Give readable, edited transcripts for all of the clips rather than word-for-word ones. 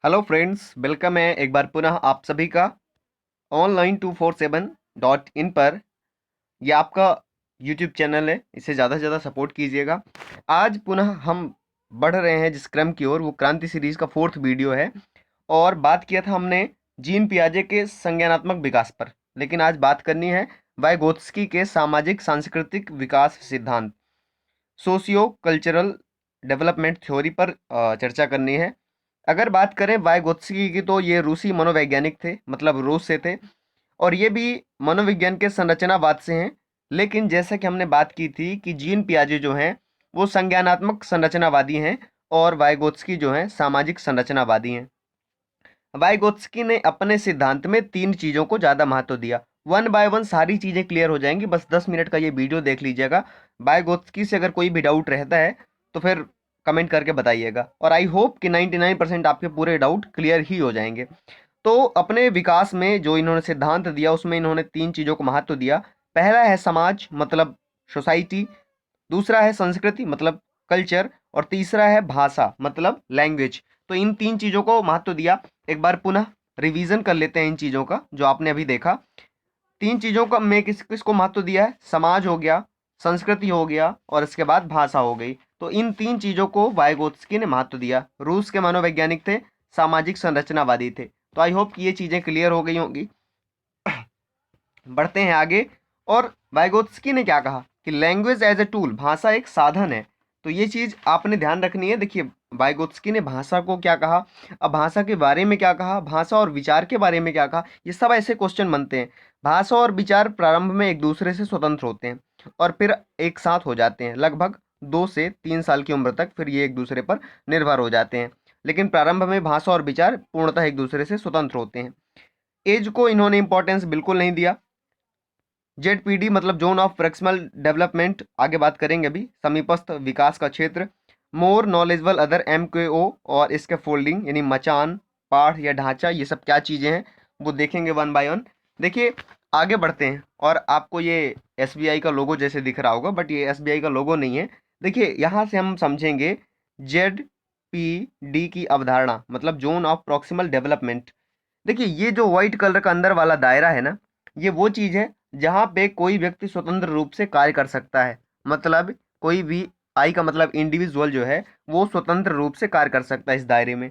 Hello friends, welcome है एक बार पुनः आप सभी का ऑनलाइन 247.in पर। ये आपका यूट्यूब चैनल है, इसे ज़्यादा से ज़्यादा सपोर्ट कीजिएगा। आज पुनः हम बढ़ रहे हैं जिस क्रम की ओर, वो क्रांति सीरीज का 4th वीडियो है। और बात किया था हमने जीन पियाजे के संज्ञानात्मक विकास पर, लेकिन आज बात करनी है वाइगोत्स्की के सामाजिक सांस्कृतिक विकास सिद्धांत, सोशियो कल्चरल डेवलपमेंट थ्योरी पर चर्चा करनी है। अगर बात करें वाइगोत्स्की की, तो ये रूसी मनोवैज्ञानिक थे, मतलब रूस से थे, और ये भी मनोविज्ञान के संरचनावाद से हैं। लेकिन जैसा कि हमने बात की थी कि जीन पियाजे जो हैं वो संज्ञानात्मक संरचनावादी हैं और वाइगोत्स्की जो हैं सामाजिक संरचनावादी हैं। वाइगोत्स्की ने अपने सिद्धांत में 3 चीज़ों को ज़्यादा महत्व दिया। वन बाय वन सारी चीज़ें क्लियर हो जाएंगी, बस 10 मिनट का ये वीडियो देख लीजिएगा। वाइगोत्स्की से अगर कोई भी डाउट रहता है तो फिर कमेंट करके बताइएगा, और आई होप कि 99% आपके पूरे डाउट क्लियर ही हो जाएंगे। तो अपने विकास में जो इन्होंने सिद्धांत दिया, उसमें इन्होंने 3 चीज़ों को महत्व दिया। पहला है समाज, मतलब सोसाइटी। दूसरा है संस्कृति, मतलब कल्चर। और तीसरा है भाषा, मतलब लैंग्वेज। तो इन 3 चीज़ों को महत्व दिया। एक बार पुनः रिवीजन कर लेते हैं इन चीज़ों का जो आपने अभी देखा। 3 चीज़ों का मैं किसको महत्व दिया है? समाज हो गया, संस्कृति हो गया, और इसके बाद भाषा हो गई। तो इन 3 चीज़ों को वाइगोत्स्की ने महत्व दिया। रूस के मनोवैज्ञानिक थे, सामाजिक संरचनावादी थे। तो आई होप कि ये चीज़ें क्लियर हो गई होंगी। बढ़ते हैं आगे। और वाइगोत्स्की ने क्या कहा कि लैंग्वेज एज ए टूल, भाषा एक साधन है। तो ये चीज़ आपने ध्यान रखनी है। देखिए, वाइगोत्स्की ने भाषा को क्या कहा, अब भाषा के बारे में क्या कहा, भाषा और विचार के बारे में क्या कहा, ये सब ऐसे क्वेश्चन बनते हैं। भाषा और विचार प्रारंभ में एक दूसरे से स्वतंत्र होते हैं और फिर एक साथ हो जाते हैं लगभग 2 से 3 साल की उम्र तक, फिर ये एक दूसरे पर निर्भर हो जाते हैं। लेकिन प्रारंभ में भाषा और विचार पूर्णतः एक दूसरे से स्वतंत्र होते हैं। एज को इन्होंने इंपॉर्टेंस बिल्कुल नहीं दिया। जेडपीडी मतलब जोन ऑफ प्रॉक्सिमल डेवलपमेंट, आगे बात करेंगे अभी, समीपस्थ विकास का क्षेत्र। मोर नॉलेजेबल अदर एमकेओ और इसके फोल्डिंग यानी मचान, पाठ या ढांचा, ये सब क्या चीज़ें हैं वो देखेंगे वन बाय वन। देखिए, आगे बढ़ते हैं। और आपको ये एसबीआई का लोगो जैसे दिख रहा होगा, बट ये एसबीआई का लोगो नहीं है। देखिए, यहाँ से हम समझेंगे जेड पी डी की अवधारणा, मतलब जोन ऑफ प्रॉक्सिमल डेवलपमेंट। देखिए, ये जो व्हाइट कलर का अंदर वाला दायरा है ना, ये वो चीज़ है जहाँ पे कोई व्यक्ति स्वतंत्र रूप से कार्य कर सकता है। मतलब कोई भी, आई का मतलब इंडिविजुअल जो है वो स्वतंत्र रूप से कार्य कर सकता है इस दायरे में।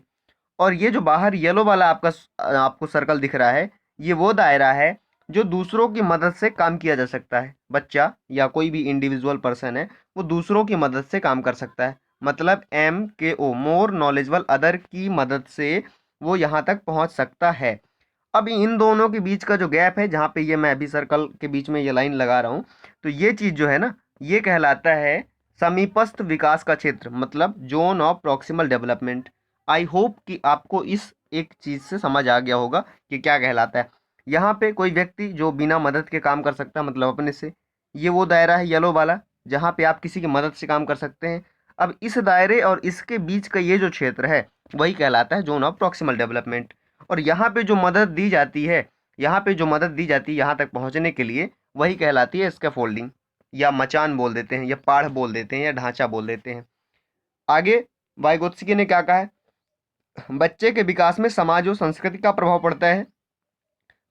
और ये जो बाहर येलो वाला आपको सर्कल दिख रहा है, ये वो दायरा है जो दूसरों की मदद से काम किया जा सकता है। बच्चा या कोई भी इंडिविजुअल पर्सन है, वो दूसरों की मदद से काम कर सकता है। मतलब MKO, मोर नॉलेजेबल अदर की मदद से वो यहाँ तक पहुँच सकता है। अब इन दोनों के बीच का जो गैप है, जहाँ पे ये मैं अभी सर्कल के बीच में ये लाइन लगा रहा हूँ, तो ये चीज़ जो है ना, ये कहलाता है समीपस्थ विकास का क्षेत्र, मतलब zone of proximal development. I hope कि आपको इस एक चीज़ से समझ आ गया होगा कि क्या कहलाता है। यहाँ पे कोई व्यक्ति जो बिना मदद के काम कर सकता है, मतलब अपने से, ये वो दायरा है येलो वाला, जहाँ पे आप किसी की मदद से काम कर सकते हैं। अब इस दायरे और इसके बीच का ये जो क्षेत्र है, वही कहलाता है जोन ऑफ प्रॉक्सिमल डेवलपमेंट। और यहाँ पे जो मदद दी जाती है, यहाँ पे जो मदद दी जाती है यहाँ तक पहुँचने के लिए, वही कहलाती है स्कैफोल्डिंग, या मचान बोल देते हैं, या पाढ़ बोल देते हैं, या ढांचा बोल देते हैं। आगे वाइगोत्स्की ने क्या कहा है? बच्चे के विकास में समाज और संस्कृति का प्रभाव पड़ता है।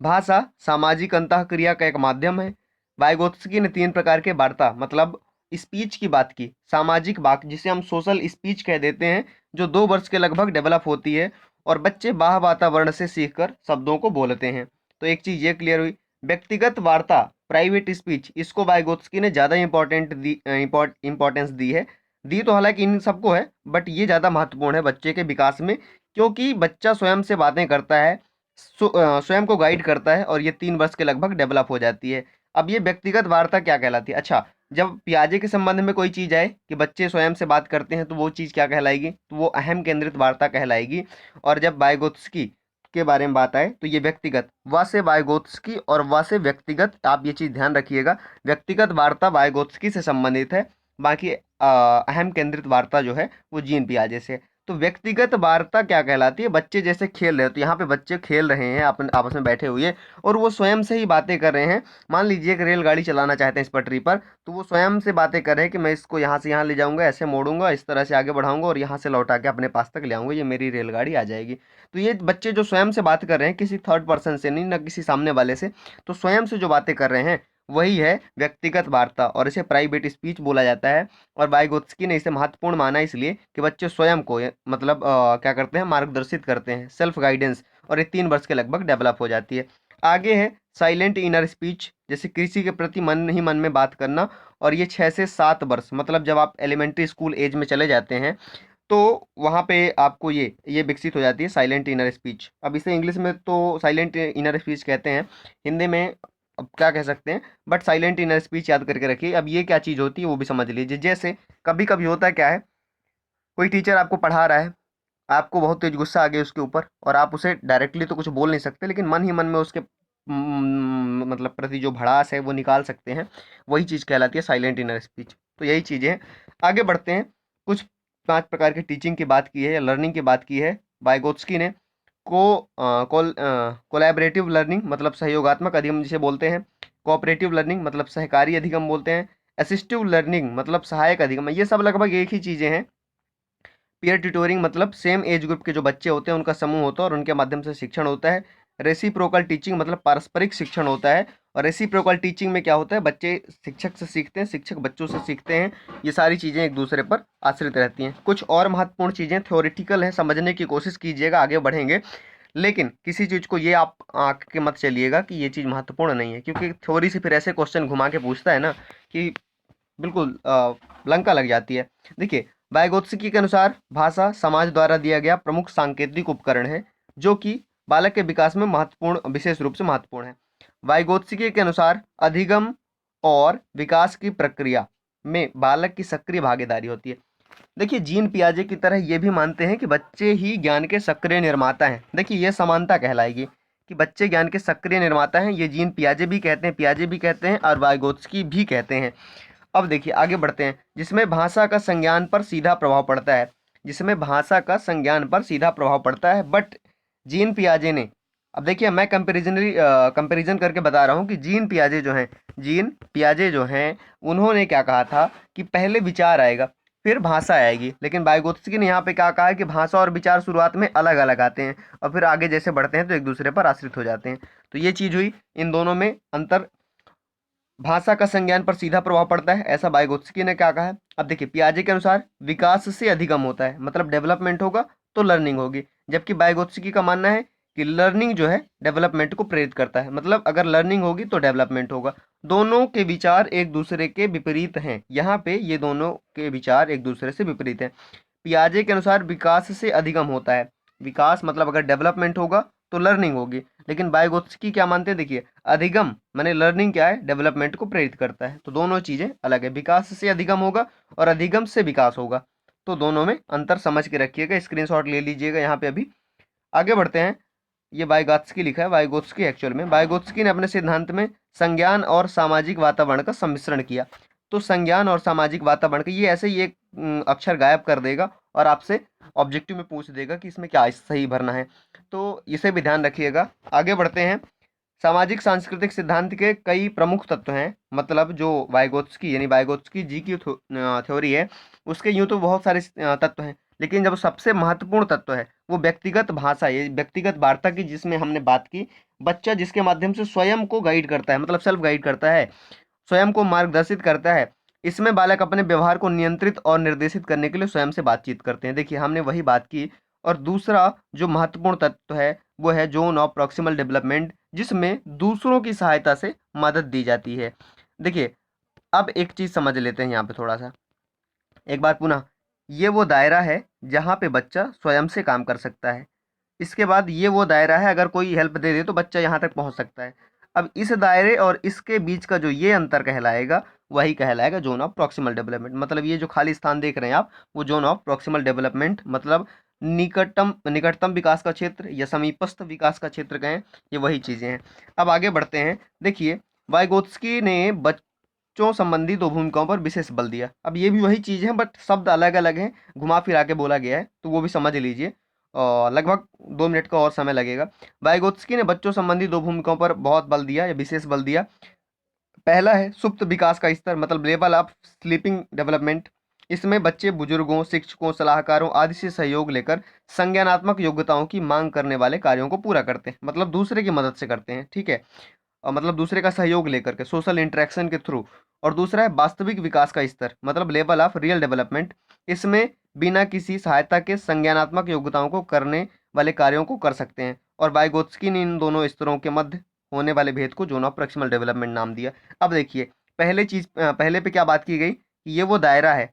भाषा सामाजिक अंतःक्रिया का एक माध्यम है। वाइगोत्स्की ने 3 प्रकार के वार्ता, मतलब स्पीच की बात की। सामाजिक बात, जिसे हम सोशल स्पीच कह देते हैं, जो 2 वर्ष के लगभग डेवलप होती है और बच्चे बाह्य वातावरण से सीखकर शब्दों को बोलते हैं। तो एक चीज़ ये क्लियर हुई। व्यक्तिगत वार्ता, प्राइवेट स्पीच, इसको वाइगोत्स्की ने ज़्यादा इंपॉर्टेंस दी है। दी तो हालांकि इन सबको है, बट ये ज़्यादा महत्वपूर्ण है बच्चे के विकास में, क्योंकि बच्चा स्वयं से बातें करता है, स्वयं को गाइड करता है, और ये 3 वर्ष के लगभग डेवलप हो जाती है। अब ये व्यक्तिगत वार्ता क्या कहलाती है? अच्छा, जब पियाजे के संबंध में कोई चीज़ आए कि बच्चे स्वयं से बात करते हैं, तो वो चीज़ क्या कहलाएगी? तो वो अहम केंद्रित वार्ता कहलाएगी। और जब वाइगोत्स्की के बारे में बात आए, तो ये व्यक्तिगत, व से वाइगोत्स्की और व से व्यक्तिगत, आप ये चीज़ ध्यान रखिएगा। व्यक्तिगत वार्ता वाइगोत्स्की से संबंधित है, बाकी अहम केंद्रित वार्ता जो है वो जीन पियाजे से। तो व्यक्तिगत वार्ता क्या कहलाती है? बच्चे जैसे खेल रहे हो, तो यहाँ पे बच्चे खेल रहे हैं अपन आपस में बैठे हुए, और वो स्वयं से ही बातें कर रहे हैं। मान लीजिए एक रेलगाड़ी चलाना चाहते हैं इस पटरी पर, तो वो स्वयं से बातें कर रहे हैं कि मैं इसको यहाँ से यहाँ ले जाऊंगा, ऐसे मोड़ूंगा, इस तरह से आगे बढ़ाऊंगा और यहाँ से लौटा के अपने पास तक ले आऊंगा, ये मेरी रेलगाड़ी आ जाएगी। तो ये बच्चे जो स्वयं से बात कर रहे हैं, किसी थर्ड पर्सन से नहीं, ना किसी सामने वाले से, तो स्वयं से जो बातें कर रहे हैं वही है व्यक्तिगत वार्ता, और इसे प्राइवेट स्पीच बोला जाता है। और वाइगोत्स्की ने इसे महत्वपूर्ण माना इसलिए कि बच्चे स्वयं को मतलब क्या करते हैं, मार्गदर्शित करते हैं, सेल्फ गाइडेंस, और ये 3 वर्ष के लगभग डेवलप हो जाती है। आगे है साइलेंट इनर स्पीच, जैसे किसी के प्रति मन ही मन में बात करना, और ये 6 से 7 वर्ष, मतलब जब आप एलिमेंट्री स्कूल एज में चले जाते हैं तो वहाँ पे आपको ये विकसित हो जाती है साइलेंट इनर स्पीच। अब इसे इंग्लिश में तो साइलेंट इनर स्पीच कहते हैं, हिंदी में अब क्या कह सकते हैं, बट साइलेंट इनर स्पीच याद करके रखिए। अब ये क्या चीज़ होती है वो भी समझ लीजिए। जैसे कभी कभी होता है क्या है, कोई टीचर आपको पढ़ा रहा है, आपको बहुत तेज गुस्सा आ गया उसके ऊपर, और आप उसे डायरेक्टली तो कुछ बोल नहीं सकते, लेकिन मन ही मन में उसके मतलब प्रति जो भड़ास है वो निकाल सकते हैं, वही चीज़ कहलाती है साइलेंट इनर स्पीच। तो यही चीज़ें हैं। आगे बढ़ते हैं। कुछ 5 प्रकार की टीचिंग की बात की है या लर्निंग की बात की है वाइगोत्स्की ने। कोलैबोरेटिव लर्निंग मतलब सहयोगात्मक अधिगम जिसे बोलते हैं, कोऑपरेटिव लर्निंग मतलब सहकारी अधिगम बोलते हैं, असिस्टिव लर्निंग मतलब सहायक अधिगम। ये सब लगभग एक ही चीज़ें हैं। पीयर ट्यूटोरिंग मतलब सेम एज ग्रुप के जो बच्चे होते हैं उनका समूह होता है और उनके माध्यम से शिक्षण होता है। रेसिप्रोकल टीचिंग मतलब पारस्परिक शिक्षण होता है। और रेसिप्रोकल टीचिंग में क्या होता है, बच्चे शिक्षक से सीखते हैं, शिक्षक बच्चों से सीखते हैं। ये सारी चीज़ें एक दूसरे पर आश्रित रहती हैं। कुछ और महत्वपूर्ण चीज़ें थ्योरेटिकल हैं, समझने की कोशिश कीजिएगा, आगे बढ़ेंगे। लेकिन किसी चीज़ को ये आप आंक के मत चलिएगा कि ये चीज़ महत्वपूर्ण नहीं है, क्योंकि थ्योरी से फिर ऐसे क्वेश्चन घुमा के पूछता है ना कि बिल्कुल लंका लग जाती है। देखिए, वाइगोत्स्की के अनुसार भाषा समाज द्वारा दिया गया प्रमुख सांकेतिक उपकरण है, जो कि बालक के विकास में महत्वपूर्ण, विशेष रूप से महत्वपूर्ण है। वाइगोत्स्की के अनुसार अधिगम और विकास की प्रक्रिया में बालक की सक्रिय भागीदारी होती है। देखिए, जीन पियाजे की तरह ये भी मानते हैं कि बच्चे ही ज्ञान के सक्रिय निर्माता हैं। देखिए, ये समानता कहलाएगी कि बच्चे ज्ञान के सक्रिय निर्माता हैं। ये जीन पियाजे भी कहते हैं और वाइगोत्स्की भी कहते हैं। अब देखिए आगे बढ़ते हैं। जिसमें भाषा का संज्ञान पर सीधा प्रभाव पड़ता है, जिसमें भाषा का संज्ञान पर सीधा प्रभाव पड़ता है, बट जीन पियाजे ने, अब देखिए मैं कंपैरिजन करके बता रहा हूँ कि जीन पियाजे जो हैं उन्होंने क्या कहा था कि पहले विचार आएगा फिर भाषा आएगी, लेकिन वाइगोत्स्की ने यहाँ पे क्या कहा है कि भाषा और विचार शुरुआत में अलग अलग आते हैं और फिर आगे जैसे बढ़ते हैं तो एक दूसरे पर आश्रित हो जाते हैं। तो ये चीज़ हुई, इन दोनों में अंतर। भाषा का संज्ञान पर सीधा प्रभाव पड़ता है, ऐसा वाइगोत्स्की ने क्या कहा है। अब देखिए, पियाजे के अनुसार विकास से अधिगम होता है, मतलब डेवलपमेंट होगा तो लर्निंग होगी, जबकि वाइगोत्स्की का मानना है कि लर्निंग जो है डेवलपमेंट को प्रेरित करता है, मतलब अगर लर्निंग होगी तो डेवलपमेंट होगा। दोनों के विचार एक दूसरे के विपरीत हैं, यहाँ पे ये दोनों के विचार एक दूसरे से विपरीत हैं। पियाजे के अनुसार विकास से अधिगम होता है, विकास मतलब अगर डेवलपमेंट होगा तो लर्निंग होगी, लेकिन वाइगोत्स्की क्या मानते हैं, देखिए अधिगम माने लर्निंग क्या है, डेवलपमेंट को प्रेरित करता है। तो दोनों चीज़ें अलग है, विकास से अधिगम होगा और अधिगम से विकास होगा, तो दोनों में अंतर समझ के रखिएगा, स्क्रीनशॉट ले लीजिएगा यहाँ पे। अभी आगे बढ़ते हैं। ये वाइगोत्स्की लिखा है, वाइगोत्स्की एक्चुअल में, वाइगोत्स्की ने अपने सिद्धांत में संज्ञान और सामाजिक वातावरण का सम्मिश्रण किया। तो संज्ञान और सामाजिक वातावरण का ये ऐसे ही एक अक्षर गायब कर देगा और आपसे ऑब्जेक्टिव में पूछ देगा कि इसमें क्या सही भरना है, तो इसे भी ध्यान रखिएगा। आगे बढ़ते हैं। सामाजिक सांस्कृतिक सिद्धांत के कई प्रमुख तत्व हैं, मतलब जो वाइगोत्स्की यानी वाइगोत्स्की जी की थ्योरी है उसके यूँ तो बहुत सारे तत्व हैं, लेकिन जब सबसे महत्वपूर्ण तत्व है वो व्यक्तिगत भाषा, ये व्यक्तिगत वार्ता की जिसमें हमने बात की, बच्चा जिसके माध्यम से स्वयं को गाइड करता है, मतलब सेल्फ गाइड करता है, स्वयं को मार्गदर्शित करता है। इसमें बालक अपने व्यवहार को नियंत्रित और निर्देशित करने के लिए स्वयं से बातचीत करते हैं। देखिए हमने वही बात की। और दूसरा जो महत्वपूर्ण तत्व है वो है जोन ऑफ प्रॉक्सिमल डेवलपमेंट, जिसमें दूसरों की सहायता से मदद दी जाती है। देखिए, अब एक चीज़ समझ लेते हैं यहाँ पे थोड़ा सा, एक बार पुनः, ये वो दायरा है जहाँ पे बच्चा स्वयं से काम कर सकता है। इसके बाद ये वो दायरा है अगर कोई हेल्प दे दे तो बच्चा यहाँ तक पहुँच सकता है। अब इस दायरे और इसके बीच का जो ये अंतर कहलाएगा वही कहलाएगा जोन ऑफ प्रॉक्सिमल डेवलपमेंट। मतलब ये जो खाली स्थान देख रहे हैं आप, वो जोन ऑफ प्रॉक्सिमल डेवलपमेंट मतलब निकटतम निकटतम विकास का क्षेत्र या समीपस्थ विकास का क्षेत्र कहें, ये वही चीज़ें हैं। अब आगे बढ़ते हैं। देखिए, वाइगोत्स्की ने बच्चों संबंधी दो भूमिकाओं पर विशेष बल दिया। अब ये भी वही चीज़ है बट शब्द अलग अलग हैं, घुमा फिरा के बोला गया है, तो वो भी समझ लीजिए। और लगभग 2 मिनट का और समय लगेगा। वाइगोत्स्की ने बच्चों संबंधी दो भूमिकाओं पर बहुत बल दिया या विशेष बल दिया। पहला है सुप्त विकास का स्तर, मतलब लेवल ऑफ स्लीपिंग डेवलपमेंट। इसमें बच्चे बुजुर्गों, शिक्षकों, सलाहकारों आदि से सहयोग लेकर संज्ञानात्मक योग्यताओं की मांग करने वाले कार्यों को पूरा करते हैं, मतलब दूसरे की मदद से करते हैं, ठीक है। मतलब दूसरे का सहयोग लेकर के, सोशल इंटरेक्शन के थ्रू। और दूसरा है वास्तविक विकास का स्तर, मतलब लेवल ऑफ रियल डेवलपमेंट। इसमें बिना किसी सहायता के संज्ञानात्मक योग्यताओं को करने वाले कार्यों को कर सकते हैं। और वाइगोत्स्की ने इन दोनों स्तरों के मध्य होने वाले भेद को जोन ऑफ प्रॉक्सिमल डेवलपमेंट नाम दिया। अब देखिए, पहले पे क्या बात की गई कि ये वो दायरा है,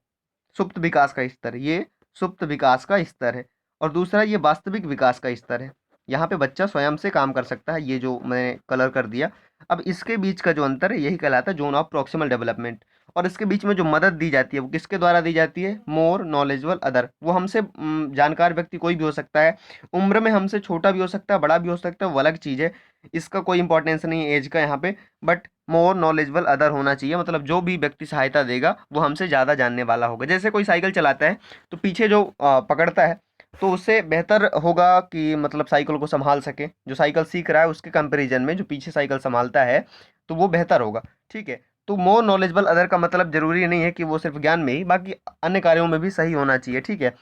सुप्त विकास का स्तर, ये सुप्त विकास का स्तर है। और दूसरा ये वास्तविक विकास का स्तर है, यहाँ पे बच्चा स्वयं से काम कर सकता है, ये जो मैंने कलर कर दिया। अब इसके बीच का जो अंतर है यही कहलाता है जोन ऑफ प्रॉक्सिमल डेवलपमेंट। और इसके बीच में जो मदद दी जाती है वो किसके द्वारा दी जाती है? More knowledgeable other. वो हमसे जानकार व्यक्ति कोई भी हो सकता है, उम्र में हमसे छोटा भी हो सकता है, बड़ा भी हो सकता है, वो अलग चीज़ है, इसका कोई इंपॉर्टेंस नहीं है एज का यहाँ पे। बट मोर नॉलेजेबल अदर होना चाहिए, मतलब जो भी व्यक्ति सहायता देगा वो हमसे ज़्यादा जानने वाला होगा। जैसे कोई साइकिल चलाता है तो पीछे जो पकड़ता है तो उससे बेहतर होगा कि मतलब साइकिल को संभाल सके, जो साइकिल सीख रहा है उसके कंपैरिजन में जो पीछे साइकिल संभालता है तो वो बेहतर होगा, ठीक है। तो मोर नॉलेजेबल अदर का मतलब जरूरी नहीं है कि वो सिर्फ ज्ञान में ही, बाकी अन्य कार्यों में भी सही होना चाहिए, ठीक है।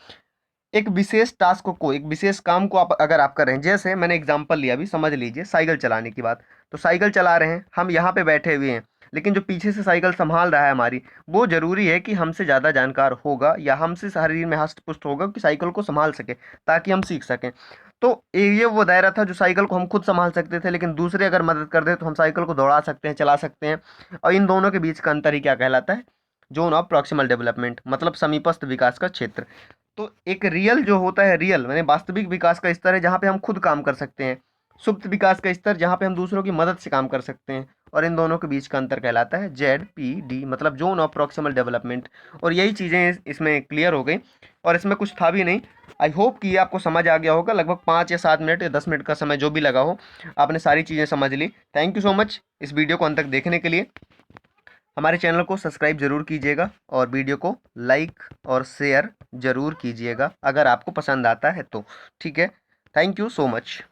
एक विशेष टास्क को, एक विशेष काम को आप अगर आप कर रहे हैं, जैसे मैंने एग्जांपल लिया, अभी समझ लीजिए साइकिल चलाने की बात। तो साइकिल चला रहे हैं, हम यहाँ पे बैठे हुए हैं, लेकिन जो पीछे से साइकिल संभाल रहा है हमारी, वो जरूरी है कि हमसे ज़्यादा जानकार होगा या हमसे शरीर में हष्ट पुष्ट होगा कि साइकिल को संभाल सके, ताकि हम सीख सकें। तो ये वो दायरा था जो साइकिल को हम खुद संभाल सकते थे, लेकिन दूसरे अगर मदद कर दे तो हम साइकिल को दौड़ा सकते हैं, चला सकते हैं। और इन दोनों के बीच का अंतर ही क्या कहलाता है? जोन ऑफ प्रॉक्सिमल डेवलपमेंट, मतलब समीपस्थ विकास का क्षेत्र। तो एक रियल जो होता है, रियल मैंने वास्तविक विकास का स्तर है जहाँ पे हम खुद काम कर सकते हैं। सुप्त विकास का स्तर जहाँ पे हम दूसरों की मदद से काम कर सकते हैं। और इन दोनों के बीच का अंतर कहलाता है ZPD, मतलब जोन ऑफ प्रॉक्सिमल डेवलपमेंट। और यही चीज़ें इसमें क्लियर हो गई, और इसमें कुछ था भी नहीं। आई होप कि ये आपको समझ आ गया होगा। लगभग 5 या 7 मिनट या 10 मिनट का समय जो भी लगा हो, आपने सारी चीज़ें समझ ली। थैंक यू सो मच इस वीडियो को अंत तक देखने के लिए। हमारे चैनल को सब्सक्राइब जरूर कीजिएगा और वीडियो को लाइक और शेयर जरूर कीजिएगा अगर आपको पसंद आता है तो, ठीक है। Thank you so much.